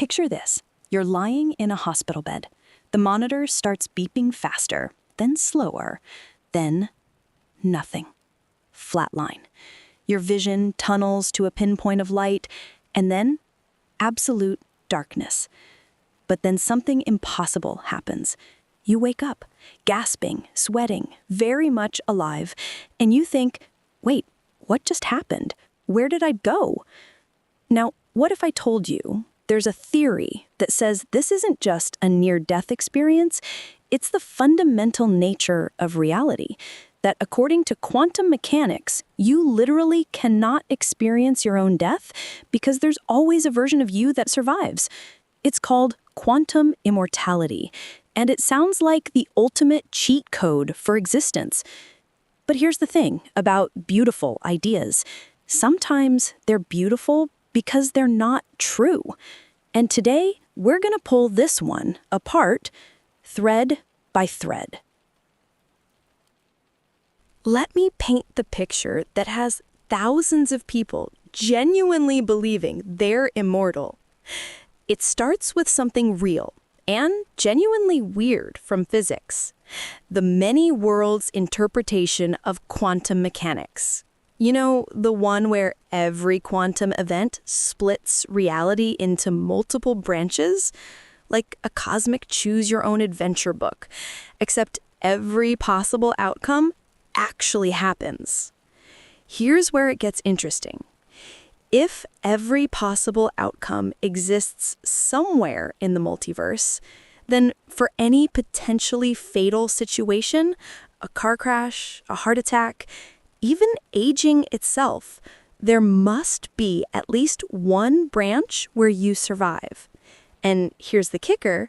Picture this. You're lying in a hospital bed. The monitor starts beeping faster, then slower, then nothing. Flatline. Your vision tunnels to a pinpoint of light, and then absolute darkness. But then something impossible happens. You wake up, gasping, sweating, very much alive, and you think, wait, what just happened? Where did I go? Now, what if I told you there's a theory that says this isn't just a near-death experience, it's the fundamental nature of reality, that according to quantum mechanics, you literally cannot experience your own death because there's always a version of you that survives. It's called quantum immortality, and it sounds like the ultimate cheat code for existence. But here's the thing about beautiful ideas. Sometimes they're beautiful because they're not true. And today, we're going to pull this one apart, thread by thread. Let me paint the picture that has thousands of people genuinely believing they're immortal. It starts with something real and genuinely weird from physics: the many worlds interpretation of quantum mechanics. You know, the one where every quantum event splits reality into multiple branches, like a cosmic choose-your-own-adventure book, except every possible outcome actually happens. Here's where it gets interesting. If every possible outcome exists somewhere in the multiverse, then for any potentially fatal situation, a car crash, a heart attack, even aging itself, there must be at least one branch where you survive. And here's the kicker: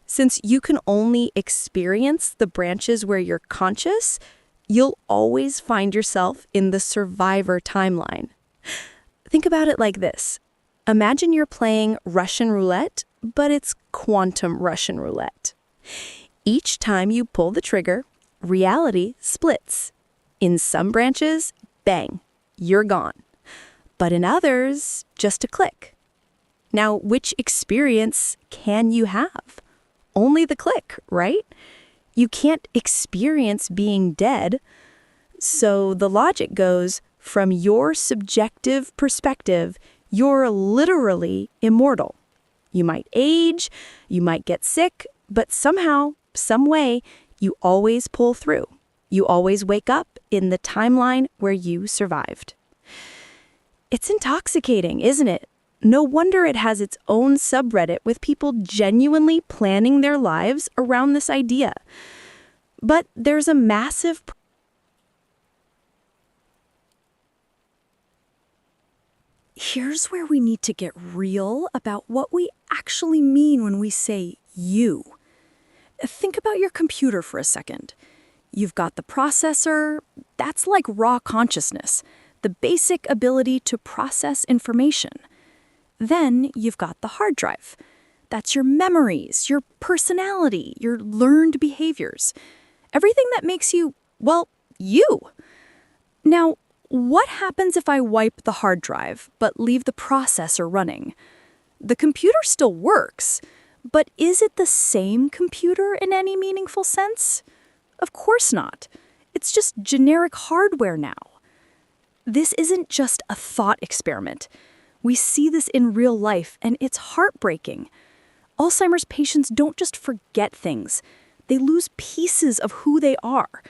since you can only experience the branches where you're conscious, you'll always find yourself in the survivor timeline. Think about it like this. Imagine you're playing Russian roulette, but it's quantum Russian roulette. Each time you pull the trigger, reality splits. In some branches, bang, you're gone. But in others, just a click. Now, which experience can you have? Only the click, right? You can't experience being dead. So the logic goes, from your subjective perspective, you're literally immortal. You might age, you might get sick, but somehow, some way, you always pull through. You always wake up in the timeline where you survived. It's intoxicating, isn't it? No wonder it has its own subreddit with people genuinely planning their lives around this idea. But there's a massive Here's where we need to get real about what we actually mean when we say you. Think about your computer for a second. You've got the processor, that's like raw consciousness, the basic ability to process information. Then you've got the hard drive. That's your memories, your personality, your learned behaviors. Everything that makes you, well, you. Now, what happens if I wipe the hard drive, but leave the processor running? The computer still works, but is it the same computer in any meaningful sense? Of course not. It's just generic hardware now. This isn't just a thought experiment. We see this in real life, and it's heartbreaking. Alzheimer's patients don't just forget things. They lose pieces of who they are.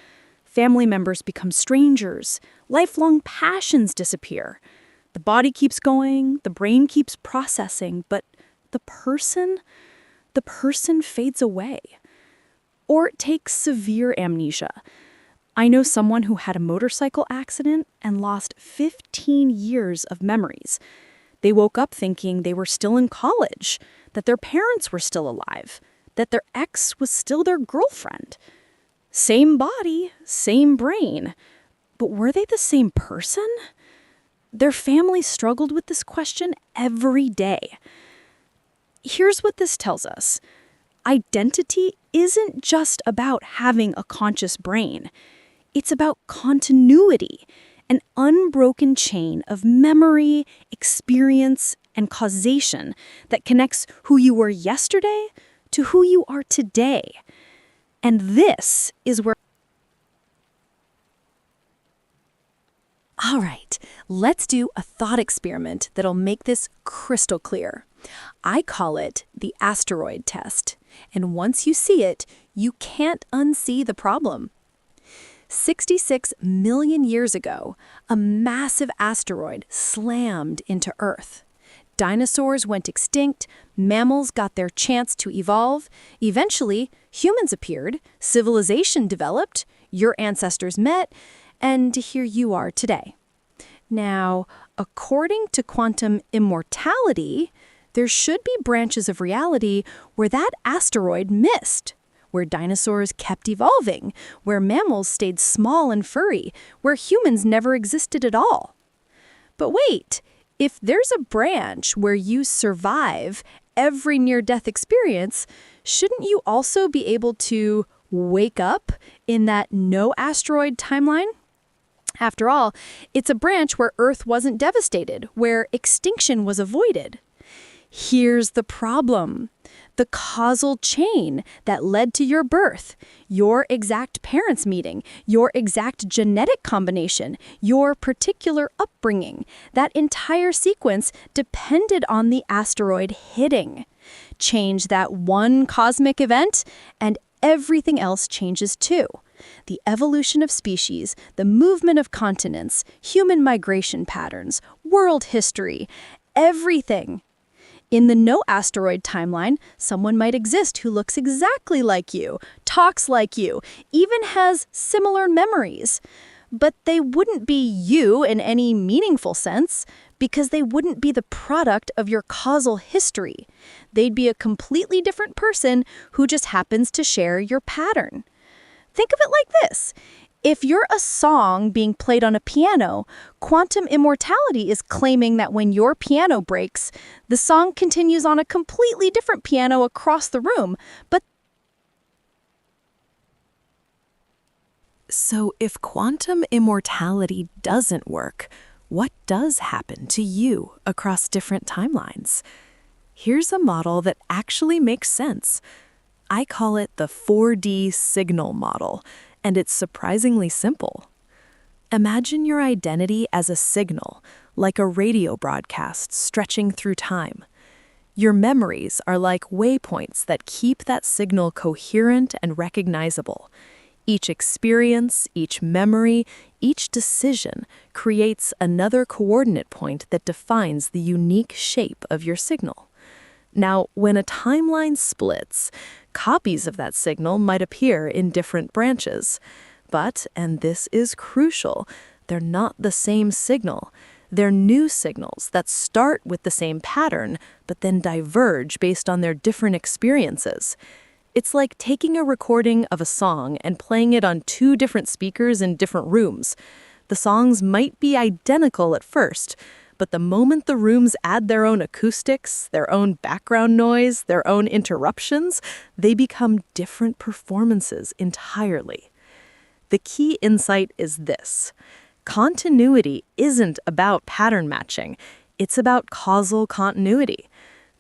Family members become strangers. Lifelong passions disappear. The body keeps going, the brain keeps processing, but the person fades away. Or take severe amnesia. I know someone who had a motorcycle accident and lost 15 years of memories. They woke up thinking they were still in college, that their parents were still alive, that their ex was still their girlfriend. Same body, same brain. But were they the same person? Their family struggled with this question every day. Here's what this tells us. Identity isn't just about having a conscious brain. It's about continuity, an unbroken chain of memory, experience, and causation that connects who you were yesterday to who you are today. And this is where... All right, let's do a thought experiment that'll make this crystal clear. I call it the asteroid test. And once you see it, you can't unsee the problem. 66 million years ago, a massive asteroid slammed into Earth. Dinosaurs went extinct, mammals got their chance to evolve, eventually humans appeared, civilization developed, your ancestors met, and here you are today. Now, according to quantum immortality, there should be branches of reality where that asteroid missed, where dinosaurs kept evolving, where mammals stayed small and furry, where humans never existed at all. But wait, if there's a branch where you survive every near-death experience, shouldn't you also be able to wake up in that no-asteroid timeline? After all, it's a branch where Earth wasn't devastated, where extinction was avoided. Here's the problem. The causal chain that led to your birth, your exact parents meeting, your exact genetic combination, your particular upbringing, that entire sequence depended on the asteroid hitting. Change that one cosmic event, and everything else changes too. The evolution of species, the movement of continents, human migration patterns, world history, everything. In the no-asteroid timeline, someone might exist who looks exactly like you, talks like you, even has similar memories. But they wouldn't be you in any meaningful sense, because they wouldn't be the product of your causal history. They'd be a completely different person who just happens to share your pattern. Think of it like this. If you're a song being played on a piano, quantum immortality is claiming that when your piano breaks, the song continues on a completely different piano across the room. So if quantum immortality doesn't work, what does happen to you across different timelines? Here's a model that actually makes sense. I call it the 4D signal model, and it's surprisingly simple. Imagine your identity as a signal, like a radio broadcast stretching through time. Your memories are like waypoints that keep that signal coherent and recognizable. Each experience, each memory, each decision creates another coordinate point that defines the unique shape of your signal. Now, when a timeline splits, copies of that signal might appear in different branches. But, and this is crucial, they're not the same signal. They're new signals that start with the same pattern, but then diverge based on their different experiences. It's like taking a recording of a song and playing it on two different speakers in different rooms. The songs might be identical at first, but the moment the rooms add their own acoustics, their own background noise, their own interruptions, they become different performances entirely. The key insight is this. Continuity isn't about pattern matching. It's about causal continuity.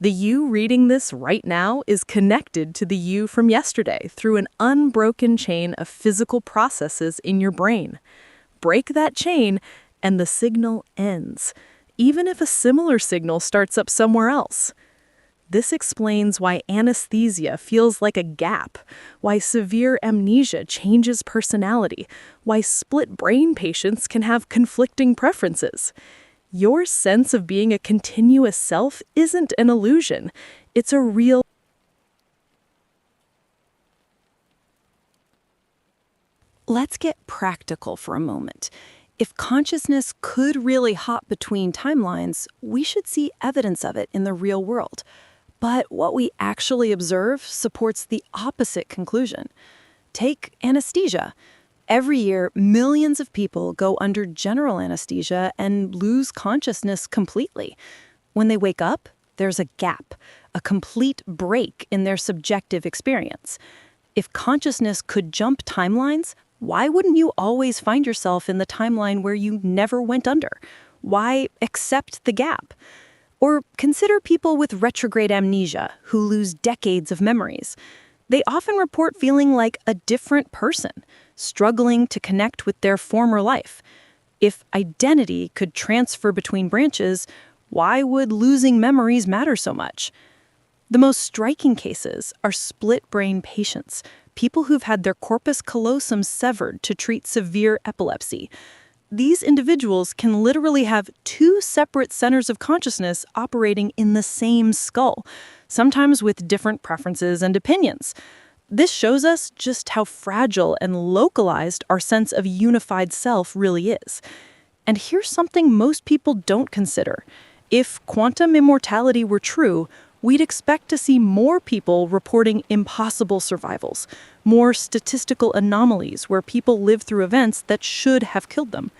The you reading this right now is connected to the you from yesterday through an unbroken chain of physical processes in your brain. Break that chain, and the signal ends, even if a similar signal starts up somewhere else. This explains why anesthesia feels like a gap, why severe amnesia changes personality, why split brain patients can have conflicting preferences. Your sense of being a continuous self isn't an illusion. It's a real... Let's get practical for a moment. If consciousness could really hop between timelines, we should see evidence of it in the real world. But what we actually observe supports the opposite conclusion. Take anesthesia. Every year, millions of people go under general anesthesia and lose consciousness completely. When they wake up, there's a gap, a complete break in their subjective experience. If consciousness could jump timelines, why wouldn't you always find yourself in the timeline where you never went under? Why accept the gap? Or consider people with retrograde amnesia who lose decades of memories. They often report feeling like a different person, struggling to connect with their former life. If identity could transfer between branches, why would losing memories matter so much? The most striking cases are split-brain patients, people who've had their corpus callosum severed to treat severe epilepsy. These individuals can literally have two separate centers of consciousness operating in the same skull, sometimes with different preferences and opinions. This shows us just how fragile and localized our sense of unified self really is. And here's something most people don't consider. If quantum immortality were true, we'd expect to see more people reporting impossible survivals, more statistical anomalies where people live through events that should have killed them.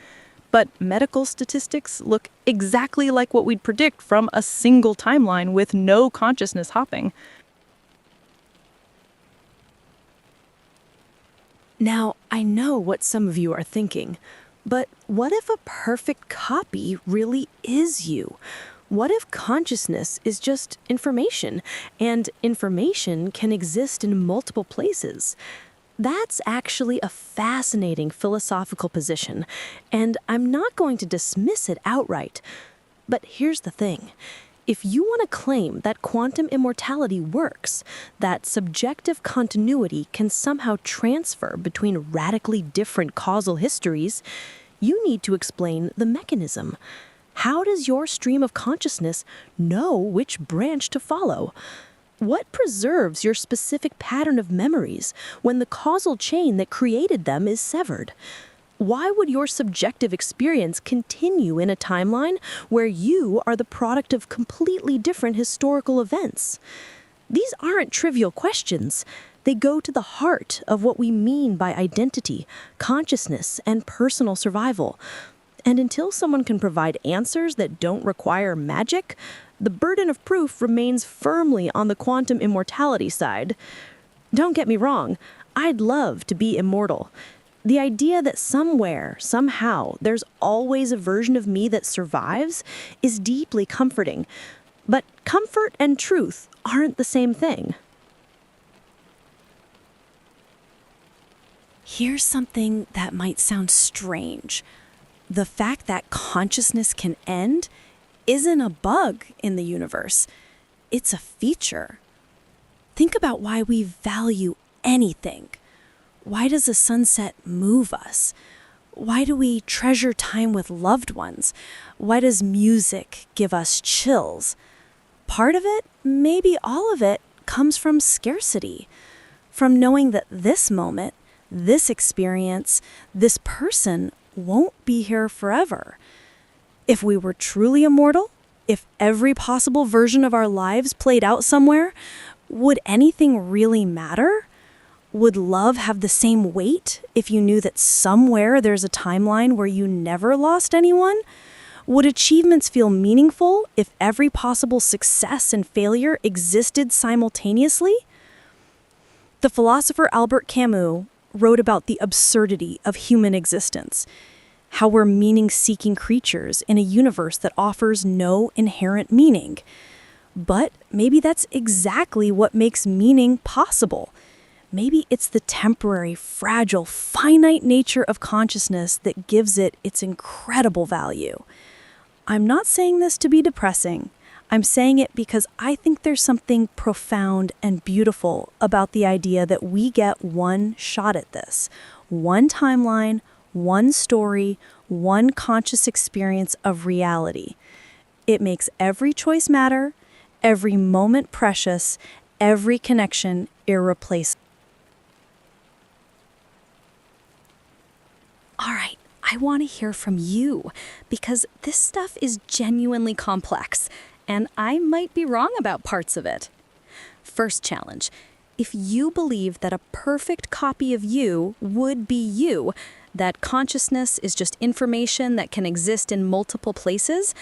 But medical statistics look exactly like what we'd predict from a single timeline with no consciousness hopping. Now, I know what some of you are thinking, but what if a perfect copy really is you? What if consciousness is just information, and information can exist in multiple places? That's actually a fascinating philosophical position, and I'm not going to dismiss it outright. But here's the thing. If you want to claim that quantum immortality works, that subjective continuity can somehow transfer between radically different causal histories, you need to explain the mechanism. How does your stream of consciousness know which branch to follow? What preserves your specific pattern of memories when the causal chain that created them is severed? Why would your subjective experience continue in a timeline where you are the product of completely different historical events? These aren't trivial questions. They go to the heart of what we mean by identity, consciousness, and personal survival. And until someone can provide answers that don't require magic, the burden of proof remains firmly on the quantum immortality side. Don't get me wrong, I'd love to be immortal. The idea that somewhere, somehow, there's always a version of me that survives is deeply comforting. But comfort and truth aren't the same thing. Here's something that might sound strange. The fact that consciousness can end isn't a bug in the universe. It's a feature. Think about why we value anything. Why does a sunset move us? Why do we treasure time with loved ones? Why does music give us chills? Part of it, maybe all of it, comes from scarcity. From knowing that this moment, this experience, this person won't be here forever. If we were truly immortal, if every possible version of our lives played out somewhere, would anything really matter? Would love have the same weight if you knew that somewhere there's a timeline where you never lost anyone? Would achievements feel meaningful if every possible success and failure existed simultaneously? The philosopher Albert Camus wrote about the absurdity of human existence, how we're meaning-seeking creatures in a universe that offers no inherent meaning. But maybe that's exactly what makes meaning possible. Maybe it's the temporary, fragile, finite nature of consciousness that gives it its incredible value. I'm not saying this to be depressing. I'm saying it because I think there's something profound and beautiful about the idea that we get one shot at this, one timeline, one story, one conscious experience of reality. It makes every choice matter, every moment precious, every connection irreplaceable. All right, I want to hear from you because this stuff is genuinely complex, and I might be wrong about parts of it. First challenge. If you believe that a perfect copy of you would be you, that consciousness is just information that can exist in multiple places,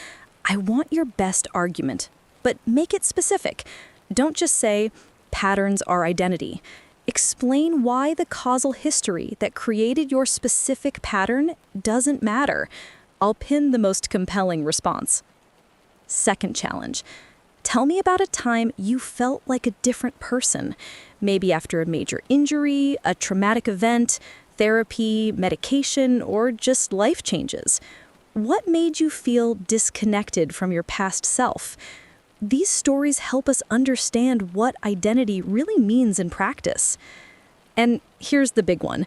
I want your best argument. But make it specific. Don't just say, patterns are identity. Explain why the causal history that created your specific pattern doesn't matter. I'll pin the most compelling response. Second challenge. Tell me about a time you felt like a different person, maybe after a major injury, a traumatic event, therapy, medication, or just life changes. What made you feel disconnected from your past self? These stories help us understand what identity really means in practice. And here's the big one.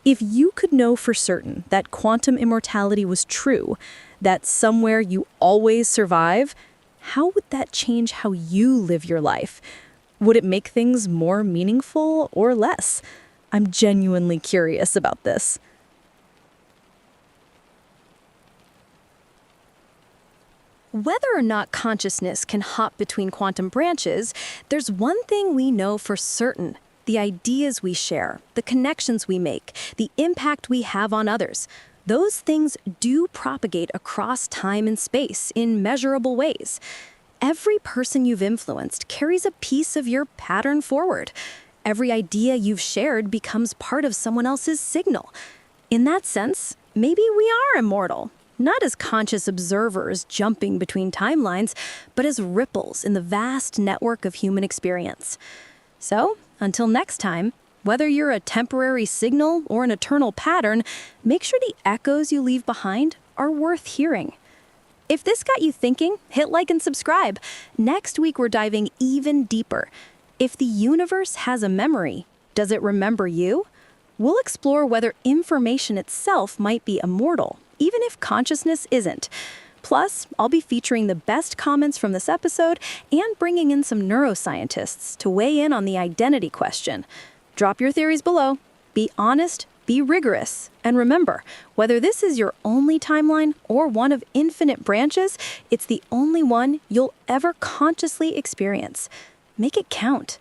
If you could know for certain that quantum immortality was true, that somewhere you always survive, how would that change how you live your life? Would it make things more meaningful or less? I'm genuinely curious about this. Whether or not consciousness can hop between quantum branches, there's one thing we know for certain: the ideas we share, the connections we make, the impact we have on others. Those things do propagate across time and space in measurable ways. Every person you've influenced carries a piece of your pattern forward. Every idea you've shared becomes part of someone else's signal. In that sense, maybe we are immortal, not as conscious observers jumping between timelines, but as ripples in the vast network of human experience. So, until next time, whether you're a temporary signal or an eternal pattern, make sure the echoes you leave behind are worth hearing. If this got you thinking, hit like and subscribe. Next week, we're diving even deeper. If the universe has a memory, does it remember you? We'll explore whether information itself might be immortal, even if consciousness isn't. Plus, I'll be featuring the best comments from this episode and bringing in some neuroscientists to weigh in on the identity question. Drop your theories below. Be honest, be rigorous, and remember, whether this is your only timeline or one of infinite branches, it's the only one you'll ever consciously experience. Make it count.